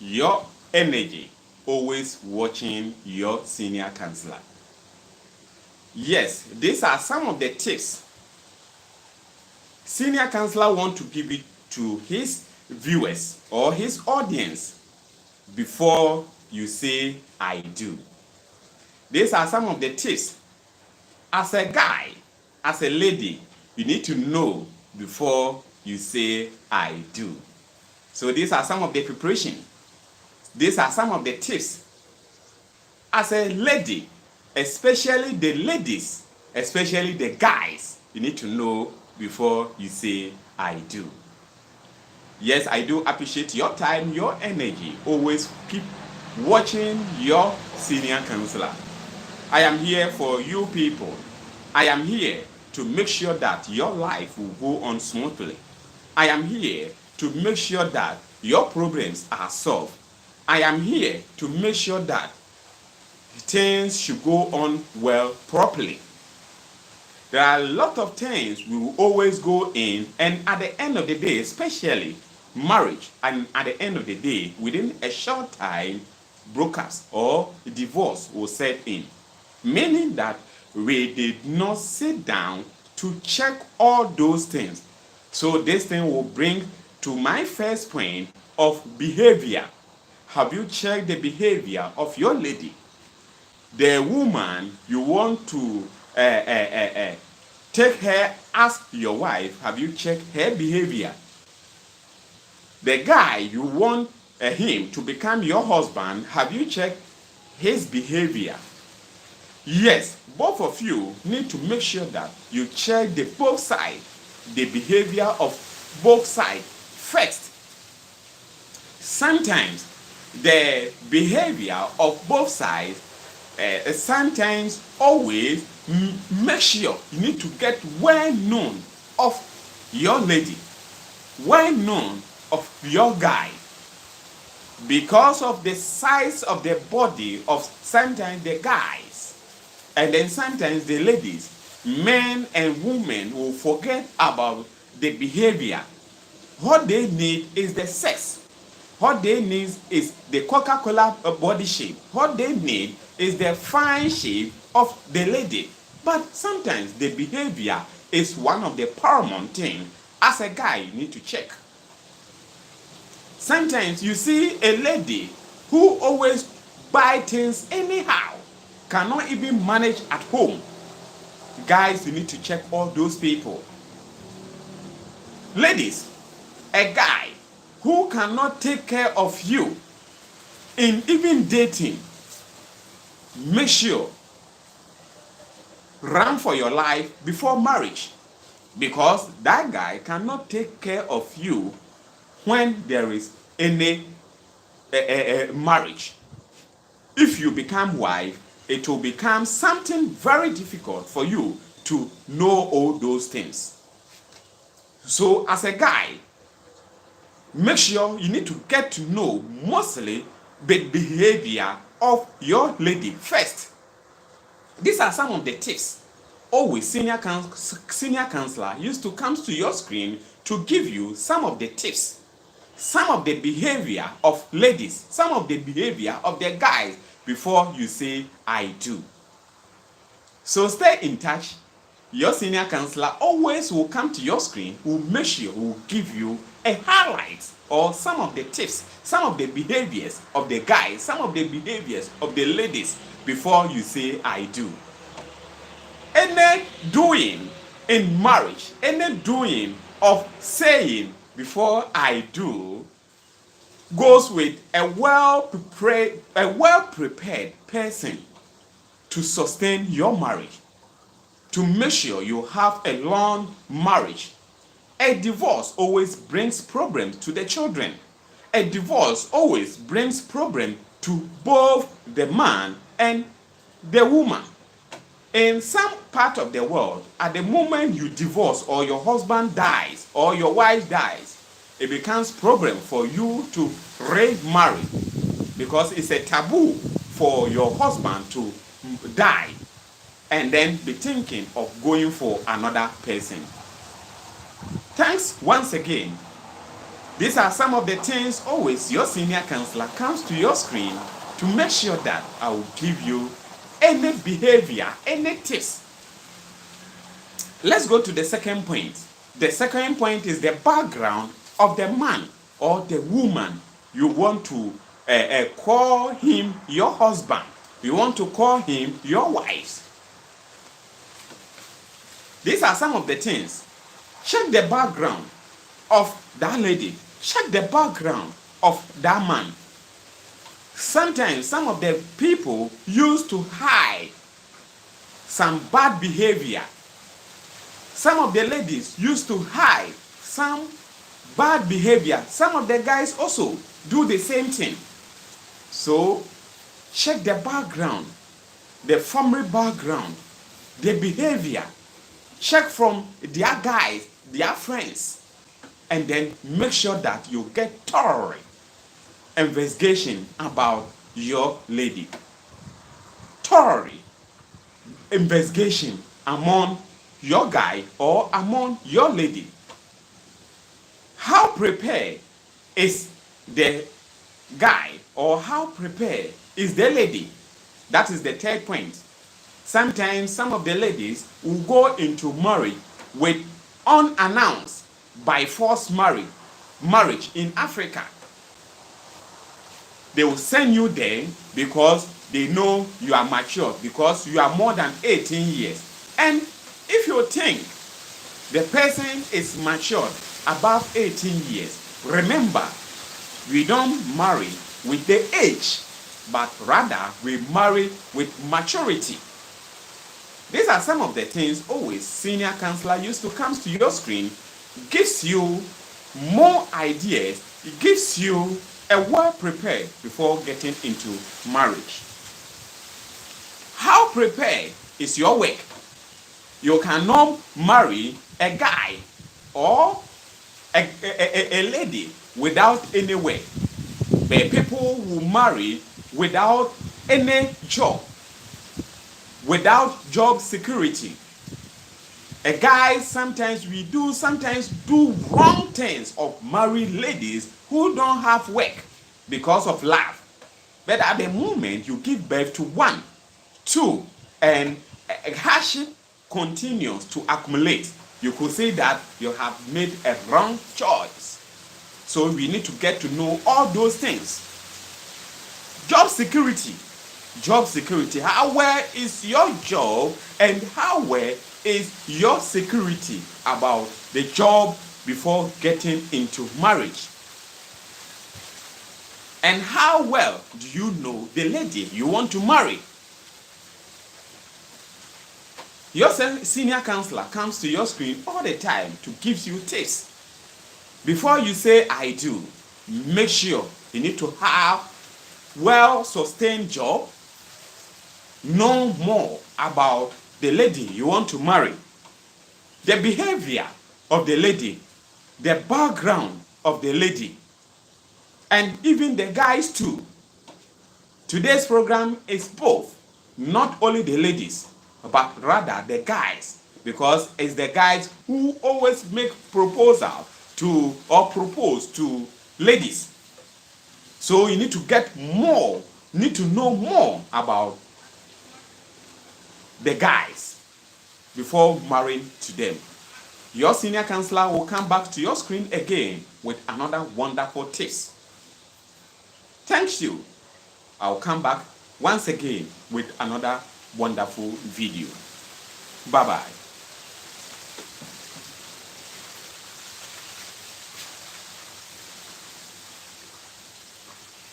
your energy, always watching your senior counselor. Yes, these are some of the tips senior counselor want to give it to his viewers or his audience before you say I do. These are some of the tips. As a guy, as a lady, you need to know before you say I do. So these are some of the preparation. These are some of the tips. As a lady, especially the ladies, especially the guys, you need to know before you say I do. Yes, I do appreciate your time, your energy. Always keep watching your senior counselor. I am here for you people. I am here to make sure that your life will go on smoothly. I am here to make sure that your problems are solved. I am here to make sure that things should go on well properly. There are a lot of things we will always go in, and at the end of the day, especially marriage, and at the end of the day, within a short time, breakups or divorce will set in. Meaning that we did not sit down to check all those things. So this thing will bring to my first point of behavior. Have you checked the behavior of your lady? The woman you want to take her as your wife, have you checked her behavior? The guy you want him to become your husband, have you checked his behavior? Yes, both of you need to make sure that you check the both sides, the behavior of both sides first. Sometimes the behavior of both sides, sometimes always make sure you need to get well known of your lady, well known of your guy, because of the size of the body of sometimes the guys, and then sometimes the ladies. Men and women will forget about the behavior. What they need is the sex. What they need is the Coca-Cola body shape. What they need is the fine shape of the lady. But sometimes the behavior is one of the paramount things as a guy you need to check. Sometimes you see a lady who always buy things anyhow, cannot even manage at home. Guys, you need to check all those people. Ladies, a guy who cannot take care of you in even dating, make sure run for your life before marriage, because that guy cannot take care of you when there is any marriage. If you become wife, it will become something very difficult for you to know all those things. So as a guy, make sure you need to get to know mostly the behavior of your lady first. These are some of the tips. Always senior counselor used to come to your screen to give you some of the tips, some of the behavior of ladies, some of the behavior of the guys before you say I do. So stay in touch. Your senior counselor always will come to your screen, will make sure, will give you a highlight or some of the tips, some of the behaviors of the guys, some of the behaviors of the ladies before you say I do. Any doing in marriage, any doing of saying before I do goes with a well-prepared person to sustain your marriage, to make sure you have a long marriage. A divorce always brings problems to the children. A divorce always brings problems to both the man and the woman. In some part of the world, at the moment you divorce or your husband dies or your wife dies, it becomes problem for you to remarry, because it's a taboo for your husband to die and then be thinking of going for another person. Thanks once again These are some of the things always your senior counselor comes to your screen to make sure that I will give you any behavior, any tips. Let's go to the second point. The second point is the background of the man or the woman you want to call him your husband. You want to call him your wife. These are some of the things. Check the background of that lady. Check the background of that man. Sometimes some of the people used to hide some bad behavior. Some of the ladies used to hide some bad behavior. Some of the guys also do the same thing. So check the background, the family background, the behavior. Check from their guys, their friends, and then make sure that you get thorough investigation about your lady. Thorough investigation among your guy or among your lady. How prepared is the guy or how prepared is the lady? That is the third point. Sometimes some of the ladies will go into marriage with unannounced by force marriage in Africa. They will send you there because they know you are mature, because you are more than 18 years. And if you think the person is matured above 18 years, remember, we don't marry with the age, but rather we marry with maturity. These are some of the things always senior counselor used to come to your screen, gives you more ideas, it gives you a well prepared before getting into marriage. How prepared is your work? You cannot marry a guy or a lady without any work. But people will marry without any job, without job security. A guy sometimes do wrong things of married ladies who don't have work because of love. But at the moment you give birth to one, two, and a hardship continues to accumulate, you could say that you have made a wrong choice. So we need to get to know all those things. Job security. Job security. How well is your job and how well is your security about the job before getting into marriage? And how well do you know the lady you want to marry? Your senior counselor comes to your screen all the time to give you tips. Before you say I do, make sure you need to have well-sustained job, know more about the lady you want to marry, the behavior of the lady, the background of the lady, and even the guys too. Today's program is both, not only the ladies, but rather the guys, because it's the guys who always make proposal to or propose to ladies. So you need to get more, need to know more about the guys before marrying to them. Your senior counselor will come back to your screen again with another wonderful tips. Thank you. I'll come back once again with another wonderful video. Bye-bye.